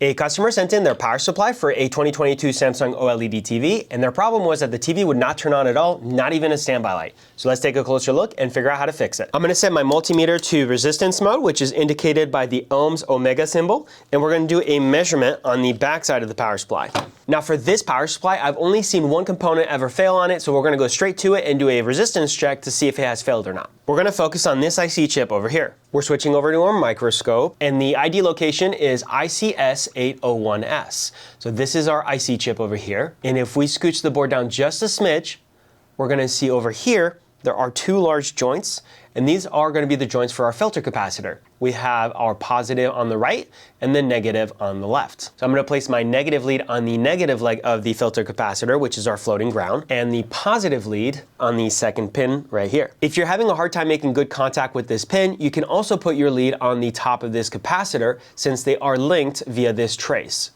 A customer sent in their power supply for a 2022 Samsung OLED TV, and their problem was that the TV would not turn on at all, not even a standby light. So let's take a closer look and figure out how to fix it. I'm going to set my multimeter to resistance mode, which is indicated by the ohms omega symbol, and we're going to do a measurement on the back side of the power supply. Now for this power supply, I've only seen one component ever fail on it, so we're going to go straight to it and do a resistance check to see if it has failed or not. We're going to focus on this IC chip over here. We're switching over to our microscope, and the ID location is ICS801S. So this is our IC chip over here. And if we scooch the board down just a smidge, we're going to see over here, there are two large joints, and these are going to be the joints for our filter capacitor. We have our positive on the right and the negative on the left. So I'm going to place my negative lead on the negative leg of the filter capacitor, which is our floating ground, and the positive lead on the second pin right here. If you're having a hard time making good contact with this pin, you can also put your lead on the top of this capacitor since they are linked via this trace.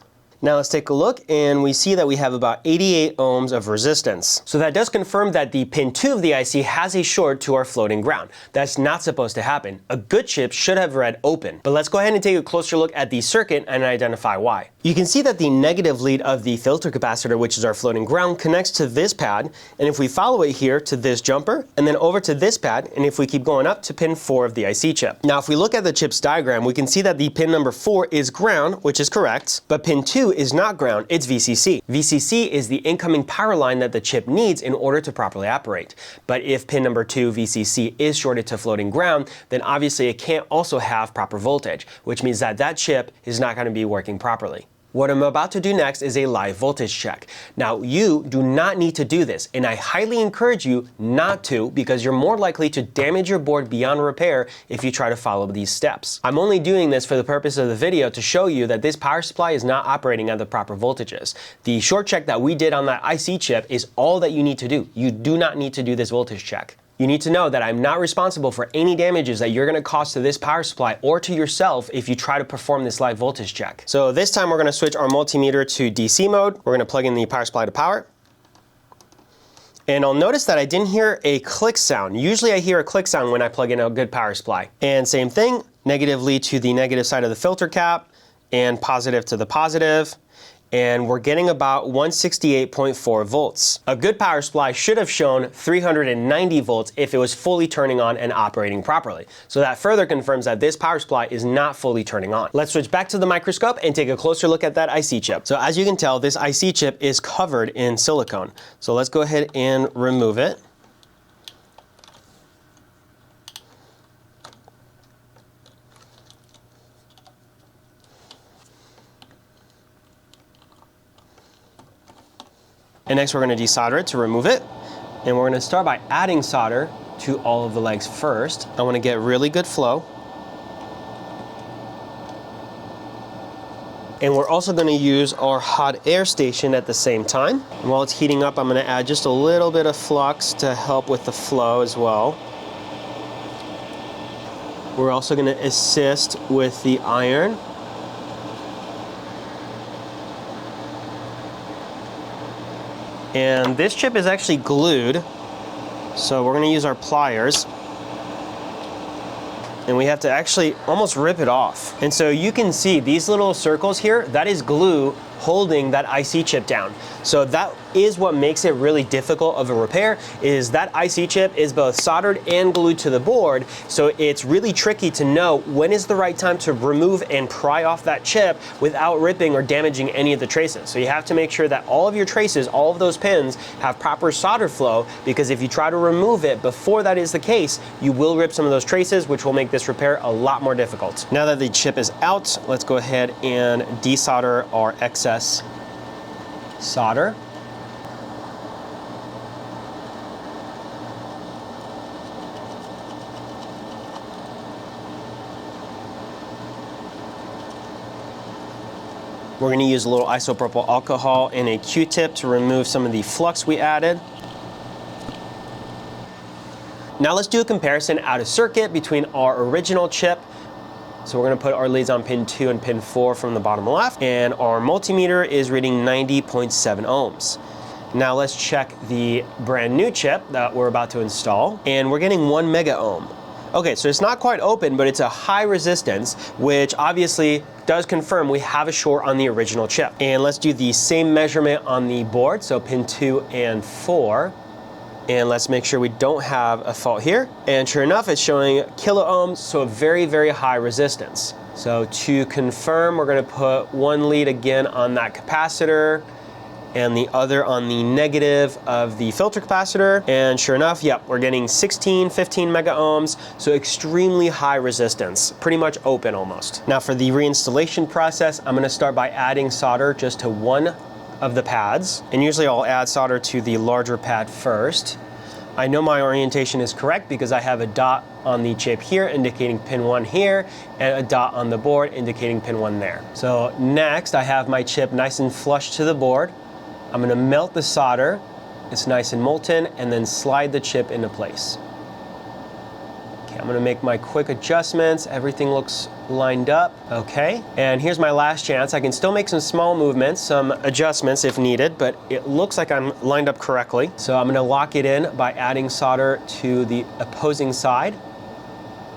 Now let's take a look, and we see that we have about 88 ohms of resistance. So that does confirm that the pin 2 of the IC has a short to our floating ground. That's not supposed to happen. A good chip should have read open. But let's go ahead and take a closer look at the circuit and identify why. You can see that the negative lead of the filter capacitor, which is our floating ground, connects to this pad, and if we follow it here to this jumper, and then over to this pad, and if we keep going up to pin 4 of the IC chip. Now if we look at the chip's diagram, we can see that the pin number 4 is ground, which is correct, but pin 2 is not ground, it's VCC. VCC is the incoming power line that the chip needs in order to properly operate. But if pin number 2, VCC, is shorted to floating ground, then obviously it can't also have proper voltage, which means that that chip is not going to be working properly. What I'm about to do next is a live voltage check. Now, you do not need to do this, and I highly encourage you not to because you're more likely to damage your board beyond repair if you try to follow these steps. I'm only doing this for the purpose of the video to show you that this power supply is not operating at the proper voltages. The short check that we did on that IC chip is all that you need to do. You do not need to do this voltage check. You need to know that I'm not responsible for any damages that you're going to cause to this power supply or to yourself if you try to perform this live voltage check. So this time we're going to switch our multimeter to DC mode. We're going to plug in the power supply to power. And I'll notice that I didn't hear a click sound. Usually I hear a click sound when I plug in a good power supply. And same thing, negative lead to the negative side of the filter cap and positive to the positive. And we're getting about 168.4 volts. A good power supply should have shown 390 volts if it was fully turning on and operating properly. So that further confirms that this power supply is not fully turning on. Let's switch back to the microscope and take a closer look at that IC chip. So as you can tell, this IC chip is covered in silicone. So let's go ahead and remove it. And next we're going to desolder it to remove it. And we're going to start by adding solder to all of the legs first. I want to get really good flow. And we're also going to use our hot air station at the same time. And while it's heating up, I'm going to add just a little bit of flux to help with the flow as well. We're also going to assist with the iron. And this chip is actually glued, so we're going to use our pliers. And we have to actually almost rip it off. And so you can see these little circles here, that is glue holding that IC chip down. So that is what makes it really difficult of a repair, is that IC chip is both soldered and glued to the board. So it's really tricky to know when is the right time to remove and pry off that chip without ripping or damaging any of the traces. So you have to make sure that all of your traces, all of those pins, have proper solder flow, because if you try to remove it before that is the case, you will rip some of those traces, which will make this repair a lot more difficult. Now that the chip is out, let's go ahead and desolder our excess solder. We're going to use a little isopropyl alcohol and a Q-tip to remove some of the flux we added. Now let's do a comparison out of circuit between our original chip. So we're going to put our leads on pin 2 and pin 4 from the bottom left, and our multimeter is reading 90.7 ohms. Now let's check the brand new chip that we're about to install, and we're getting 1 mega ohm. Okay, so it's not quite open, but it's a high resistance, which obviously does confirm we have a short on the original chip. And let's do the same measurement on the board, so pin 2 and 4. And let's make sure we don't have a fault here. And sure enough, it's showing kilo ohms, so a very, very high resistance. So to confirm, we're gonna put one lead again on that capacitor and the other on the negative of the filter capacitor. And sure enough, yep, we're getting 16, 15 mega ohms, so extremely high resistance, pretty much open almost. Now for the reinstallation process, I'm gonna start by adding solder just to one of the pads. And usually I'll add solder to the larger pad first. I know my orientation is correct because I have a dot on the chip here indicating pin 1 here and a dot on the board indicating pin 1 there. So next I have my chip nice and flush to the board. I'm gonna melt the solder, it's nice and molten, and then slide the chip into place. Okay, I'm gonna make my quick adjustments. Everything looks lined up. Okay, and here's my last chance. I can still make some small movements, some adjustments if needed, but it looks like I'm lined up correctly. So I'm gonna lock it in by adding solder to the opposing side.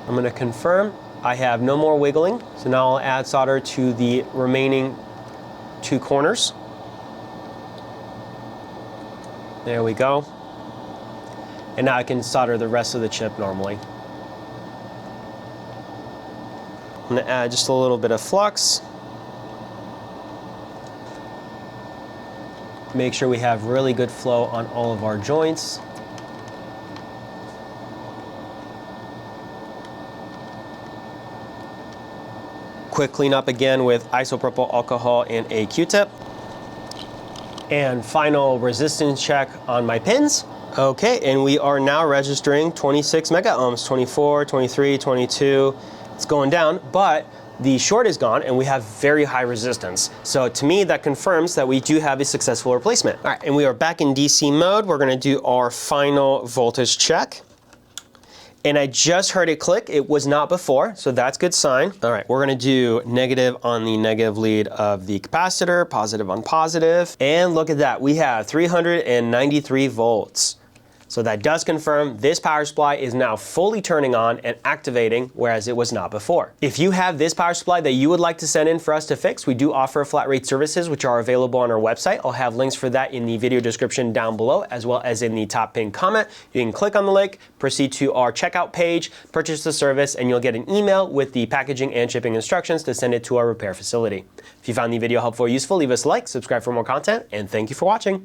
I'm gonna confirm I have no more wiggling. So now I'll add solder to the remaining 2 corners. There we go. And now I can solder the rest of the chip normally. I'm gonna add just a little bit of flux. Make sure we have really good flow on all of our joints. Quick cleanup again with isopropyl alcohol and a Q-tip. And final resistance check on my pins. Okay, and we are now registering 26 mega ohms, 24, 23, 22. It's going down, but the short is gone and we have very high resistance. So to me, that confirms that we do have a successful replacement. All right, and we are back in DC mode. We're gonna do our final voltage check. And I just heard it click. It was not before, so that's a good sign. All right, we're gonna do negative on the negative lead of the capacitor, positive on positive. And look at that, we have 393 volts. So that does confirm this power supply is now fully turning on and activating, whereas it was not before. If you have this power supply that you would like to send in for us to fix, we do offer flat rate services, which are available on our website. I'll have links for that in the video description down below, as well as in the top pinned comment. You can click on the link, proceed to our checkout page, purchase the service, and you'll get an email with the packaging and shipping instructions to send it to our repair facility. If you found the video helpful or useful, leave us a like, subscribe for more content, and thank you for watching.